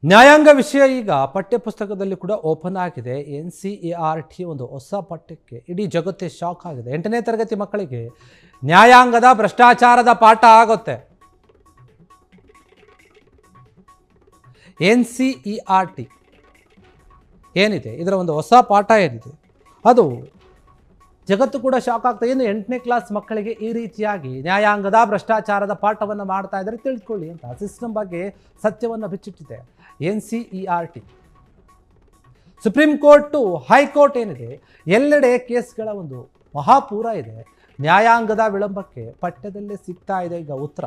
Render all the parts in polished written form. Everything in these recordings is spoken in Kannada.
ನ್ಯಾಯಾಂಗ ವಿಷಯ ಈಗ ಪಠ್ಯಪುಸ್ತಕದಲ್ಲಿ ಕೂಡ ಓಪನ್ ಆಗಿದೆ. NCERT ಒಂದು ಹೊಸ ಪಠ್ಯಕ್ಕೆ ಇಡೀ ಜಗತ್ತೇ ಶಾಕ್ ಆಗಿದೆ. 8ನೇ ತರಗತಿ ಮಕ್ಕಳಿಗೆ ನ್ಯಾಯಾಂಗದ ಭ್ರಷ್ಟಾಚಾರದ ಪಾಠ ಆಗುತ್ತೆ. NCERT ಏನಿದೆ ಇದರ ಒಂದು ಹೊಸ ಪಾಠ ಏನಿದೆ ಅದು ಜಗತ್ತು ಕೂಡ ಶಾಕ್ ಆಗ್ತದೆ. ಇನ್ನು 8ನೇ ಕ್ಲಾಸ್ ಮಕ್ಕಳಿಗೆ ಈ ರೀತಿಯಾಗಿ ನ್ಯಾಯಾಂಗದ ಭ್ರಷ್ಟಾಚಾರದ ಪಾಠವನ್ನು ಮಾಡ್ತಾ ಇದ್ದಾರೆ, ತಿಳ್ಕೊಳ್ಳಿ ಅಂತ ಸಿಸ್ಟಮ್ ಬಗ್ಗೆ ಸತ್ಯವನ್ನು ಬಿಚ್ಚಿಟ್ಟಿದೆ. NCERT ಸುಪ್ರೀಂ ಕೋರ್ಟು ಹೈಕೋರ್ಟ್ ಏನಿದೆ ಎಲ್ಲೆಡೆ ಕೇಸ್ಗಳ ಒಂದು ಮಹಾಪೂರ ಇದೆ. ನ್ಯಾಯಾಂಗದ ವಿಳಂಬಕ್ಕೆ ಪಠ್ಯದಲ್ಲೇ ಸಿಗ್ತಾ ಇದೆ ಈಗ ಉತ್ತರ.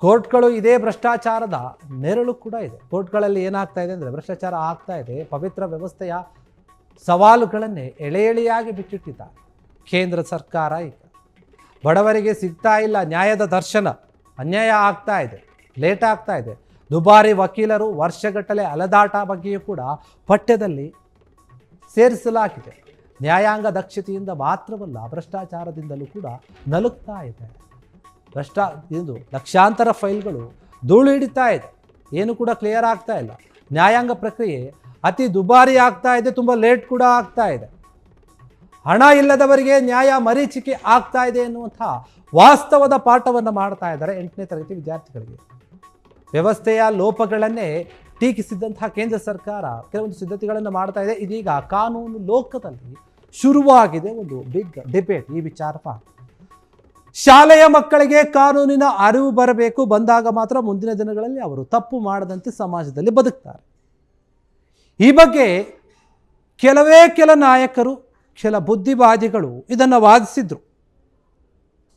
ಕೋರ್ಟ್ಗಳು ಇದೇ ಭ್ರಷ್ಟಾಚಾರದ ನೆರಳು ಕೂಡ ಇದೆ. ಕೋರ್ಟ್ಗಳಲ್ಲಿ ಏನಾಗ್ತಾ ಇದೆ ಅಂದರೆ ಭ್ರಷ್ಟಾಚಾರ ಆಗ್ತಾ ಇದೆ. ಪವಿತ್ರ ವ್ಯವಸ್ಥೆಯ ಸವಾಲುಗಳನ್ನೇ ಎಳೆ ಎಳೆಯಾಗಿ ಬಿಚ್ಚಿಟ್ಟಿದ್ದಾರೆ ಕೇಂದ್ರ ಸರ್ಕಾರ. ಈಗ ಬಡವರಿಗೆ ಸಿಗ್ತಾ ಇಲ್ಲ ನ್ಯಾಯದ ದರ್ಶನ, ಅನ್ಯಾಯ ಆಗ್ತಾ ಇದೆ, ಲೇಟ್ ಆಗ್ತಾ ಇದೆ. ದುಬಾರಿ ವಕೀಲರು ವರ್ಷಗಟ್ಟಲೆ ಅಲೆದಾಟ ಬಗ್ಗೆಯೂ ಕೂಡ ಪಠ್ಯದಲ್ಲಿ ಸೇರಿಸಲಾಗಿದೆ. ನ್ಯಾಯಾಂಗ ದಕ್ಷತೆಯಿಂದ ಮಾತ್ರವಲ್ಲ ಭ್ರಷ್ಟಾಚಾರದಿಂದಲೂ ಕೂಡ ನಲುಗ್ತಾ ಇದೆ. ಇದು ಲಕ್ಷಾಂತರ ಫೈಲ್ಗಳು ಧೂಳು ಹಿಡಿತಾ ಇದೆ, ಏನು ಕೂಡ ಕ್ಲಿಯರ್ ಆಗ್ತಾ ಇಲ್ಲ. ನ್ಯಾಯಾಂಗ ಪ್ರಕ್ರಿಯೆ ಅತಿ ದುಬಾರಿ ಆಗ್ತಾ ಇದೆ, ತುಂಬ ಲೇಟ್ ಕೂಡ ಆಗ್ತಾ ಇದೆ. ಹಣ ಇಲ್ಲದವರಿಗೆ ನ್ಯಾಯ ಮರೀಚಿಕೆ ಆಗ್ತಾ ಇದೆ ಎನ್ನುವಂಥ ವಾಸ್ತವದ ಪಾಠವನ್ನು ಮಾಡ್ತಾ ಇದ್ದಾರೆ 8ನೇ ತರಗತಿ ವಿದ್ಯಾರ್ಥಿಗಳಿಗೆ. ವ್ಯವಸ್ಥೆಯ ಲೋಪಗಳನ್ನೇ ಟೀಕಿಸಿದಂತಹ ಕೇಂದ್ರ ಸರ್ಕಾರ ಕೆಲವೊಂದು ಸಿದ್ಧತೆಗಳನ್ನು ಮಾಡ್ತಾ ಇದೆ. ಇದೀಗ ಕಾನೂನು ಲೋಕದಲ್ಲಿ ಶುರುವಾಗಿದೆ ಒಂದು ಬಿಗ್ ಡಿಬೇಟ್ ಈ ವಿಚಾರ. ಶಾಲೆಯ ಮಕ್ಕಳಿಗೆ ಕಾನೂನಿನ ಅರಿವು ಬರಬೇಕು, ಬಂದಾಗ ಮಾತ್ರ ಮುಂದಿನ ದಿನಗಳಲ್ಲಿ ಅವರು ತಪ್ಪು ಮಾಡದಂತೆ ಸಮಾಜದಲ್ಲಿ ಬದುಕ್ತಾರೆ. ಈ ಬಗ್ಗೆ ಕೆಲ ನಾಯಕರು, ಕೆಲ ಬುದ್ಧಿವಾದಿಗಳು ಇದನ್ನು ವಾದಿಸಿದ್ರು.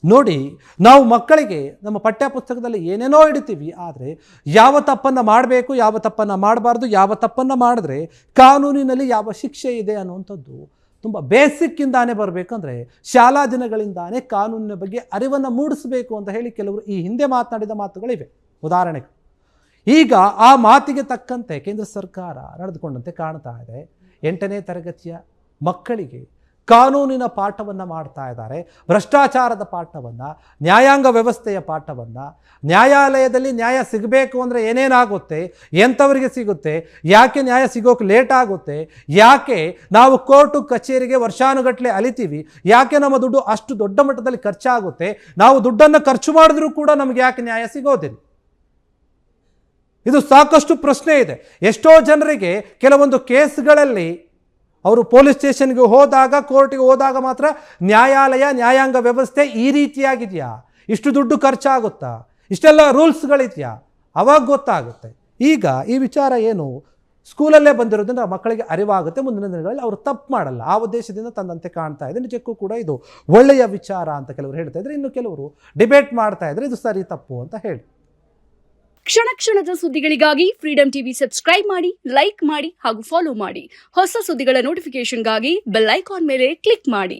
ನೋಡಿ, ನಾವು ಮಕ್ಕಳಿಗೆ ನಮ್ಮ ಪಠ್ಯಪುಸ್ತಕದಲ್ಲಿ ಏನೇನೋ ಹಿಡಿತೀವಿ, ಆದರೆ ಯಾವ ತಪ್ಪನ್ನು ಮಾಡಬೇಕು, ಯಾವ ತಪ್ಪನ್ನು ಮಾಡಬಾರ್ದು, ಯಾವ ತಪ್ಪನ್ನು ಮಾಡಿದ್ರೆ ಕಾನೂನಿನಲ್ಲಿ ಯಾವ ಶಿಕ್ಷೆ ಇದೆ ಅನ್ನುವಂಥದ್ದು ತುಂಬ ಬೇಸಿಕ್ಕಿಂದಾನೇ ಬರಬೇಕಂದ್ರೆ ಶಾಲಾ ದಿನಗಳಿಂದಾನೇ ಕಾನೂನಿನ ಬಗ್ಗೆ ಅರಿವನ್ನು ಮೂಡಿಸಬೇಕು ಅಂತ ಹೇಳಿ ಕೆಲವರು ಈ ಹಿಂದೆ ಮಾತನಾಡಿದ ಮಾತುಗಳಿವೆ, ಉದಾಹರಣೆಗಳು. ಈಗ ಆ ಮಾತಿಗೆ ತಕ್ಕಂತೆ ಕೇಂದ್ರ ಸರ್ಕಾರ ನಡೆದುಕೊಂಡಂತೆ ಕಾಣ್ತಾ ಇದೆ. 8ನೇ ತರಗತಿಯ ಮಕ್ಕಳಿಗೆ ಕಾನೂನಿನ ಪಾಠವನ್ನು ಮಾಡ್ತಾ ಇದ್ದಾರೆ, ಭ್ರಷ್ಟಾಚಾರದ ಪಾಠವನ್ನು, ನ್ಯಾಯಾಂಗ ವ್ಯವಸ್ಥೆಯ ಪಾಠವನ್ನು. ನ್ಯಾಯಾಲಯದಲ್ಲಿ ನ್ಯಾಯ ಸಿಗಬೇಕು ಅಂದರೆ ಏನೇನಾಗುತ್ತೆ, ಎಂಥವರಿಗೆ ಸಿಗುತ್ತೆ, ಯಾಕೆ ನ್ಯಾಯ ಸಿಗೋಕೆ ಲೇಟ್ ಆಗುತ್ತೆ, ಯಾಕೆ ನಾವು ಕೋರ್ಟು ಕಚೇರಿಗೆ ವರ್ಷಾನುಗಟ್ಟಲೆ ಅಲಿತೀವಿ, ಯಾಕೆ ನಮ್ಮ ದುಡ್ಡು ಅಷ್ಟು ದೊಡ್ಡ ಮಟ್ಟದಲ್ಲಿ ಖರ್ಚಾಗುತ್ತೆ, ನಾವು ದುಡ್ಡನ್ನು ಖರ್ಚು ಮಾಡಿದ್ರೂ ಕೂಡ ನಮಗೆ ಯಾಕೆ ನ್ಯಾಯ ಸಿಗೋದಿಲ್ಲ. ಇದು ಸಾಕಷ್ಟು ಪ್ರಶ್ನೆ ಇದೆ. ಎಷ್ಟೋ ಜನರಿಗೆ ಕೆಲವೊಂದು ಕೇಸ್ಗಳಲ್ಲಿ ಅವರು ಪೊಲೀಸ್ ಸ್ಟೇಷನ್ಗೆ ಹೋದಾಗ, ಕೋರ್ಟಿಗೆ ಹೋದಾಗ ಮಾತ್ರ ನ್ಯಾಯಾಲಯ, ನ್ಯಾಯಾಂಗ ವ್ಯವಸ್ಥೆ ಈ ರೀತಿಯಾಗಿದೆಯಾ, ಇಷ್ಟು ದುಡ್ಡು ಖರ್ಚಾಗುತ್ತಾ, ಇಷ್ಟೆಲ್ಲ ರೂಲ್ಸ್ಗಳಿದೆಯಾ, ಅವಾಗ ಗೊತ್ತಾಗುತ್ತೆ. ಈಗ ಈ ವಿಚಾರ ಏನು ಸ್ಕೂಲಲ್ಲೇ ಬಂದಿರೋದ್ರಿಂದ ಮಕ್ಕಳಿಗೆ ಅರಿವಾಗುತ್ತೆ, ಮುಂದಿನ ದಿನಗಳಲ್ಲಿ ಅವರು ತಪ್ಪು ಮಾಡಲ್ಲ. ಆ ಉದ್ದೇಶದಿಂದ ತಂದಂತೆ ಕಾಣ್ತಾ ಇದೆ. ನಿಜಕ್ಕೂ ಕೂಡ ಇದು ಒಳ್ಳೆಯ ವಿಚಾರ ಅಂತ ಕೆಲವರು ಹೇಳ್ತಾ ಇದ್ದಾರೆ, ಇನ್ನು ಕೆಲವರು ಡಿಬೇಟ್ ಮಾಡ್ತಾ ಇದ್ದಾರೆ ಇದು ಸರಿ ತಪ್ಪು ಅಂತ ಹೇಳಿ. ಕ್ಷಣ ಕ್ಷಣದ ಸುದ್ದಿಗಳಿಗಾಗಿ ಫ್ರೀಡಂ ಟಿವಿ ಸಬ್ಸ್ಕ್ರೈಬ್ ಮಾಡಿ, ಲೈಕ್ ಮಾಡಿ ಹಾಗೂ ಫಾಲೋ ಮಾಡಿ. ಹೊಸ ಸುದ್ದಿಗಳ ನೋಟಿಫಿಕೇಶನ್ಗಾಗಿ ಬೆಲ್ ಐಕಾನ್ ಮೇಲೆ ಕ್ಲಿಕ್ ಮಾಡಿ.